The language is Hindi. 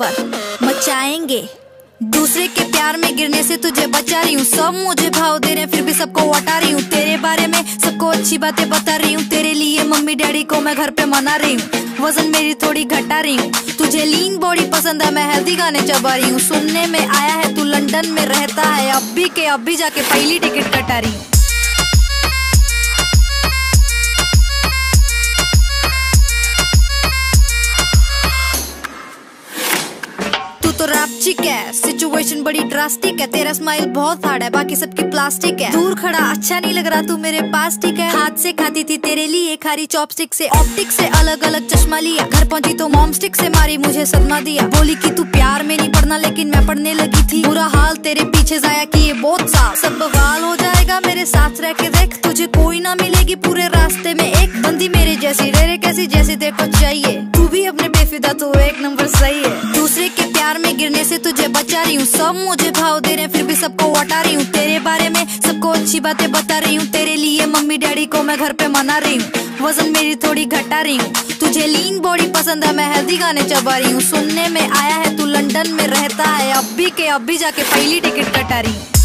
नंबर मचाएंगे। दूसरे के प्यार में गिरने से तुझे बचा रही हूँ। सब मुझे भाव दे रहे फिर भी सबको हटा रही हूँ। तेरे बारे में सबको अच्छी बातें बता रही हूँ। तेरे लिए मम्मी डैडी को मैं घर पे मना रही हूँ। वजन मेरी थोड़ी घटा रही हूँ। तुझे लीन बॉडी पसंद है, मैं हेल्दी गाने चबा रही हूँ। सुनने में आया है तू लंदन में रहता है, अब भी जाके पहली टिकट कटा रही हूँ। तो रापचिक है, सिचुएशन बड़ी ड्रास्टिक है। तेरा स्माइल बहुत हार्ड है, बाकी सबकी प्लास्टिक है। दूर खड़ा अच्छा नहीं लग रहा तू मेरे पास, ठीक है। हाथ से खाती थी तेरे लिए खारी चॉपस्टिक से, ऑप्टिक से अलग अलग चश्मा लिया। घर पहुंची तो मॉम स्टिक से मारी, मुझे सदमा दिया। बोली कि तू प्यार में नहीं पढ़ना, लेकिन मैं पढ़ने लगी थी। बुरा हाल तेरे पीछे जाया किए बहुत साल, सब बवाल हो जाएगा मेरे साथ रह के देख। तुझे कोई ना मिलेगी पूरे रास्ते में एक बंदी मेरे जैसी, डेरे कैसी जैसी देखो चाहिए। तू भी अपने बेफिदा तो एक नंबर सही है। दूसरे के प्यार में गिरने से तुझे बचा रही हूँ। सब मुझे भाव दे रहे फिर भी सबको हटा रही हूँ। तेरे बारे में सबको अच्छी बातें बता रही हूँ। तेरे लिए मम्मी डैडी को मैं घर पे मना रही हूँ। वजन मेरी थोड़ी घटा रही हूँ। तुझे लीन बॉडी पसंद है, मैं हेल्दी गाने चबा रही हूँ। सुनने में आया है तू लंदन में रहता है, अब भी जाके पहली टिकट कटा रही हूँ।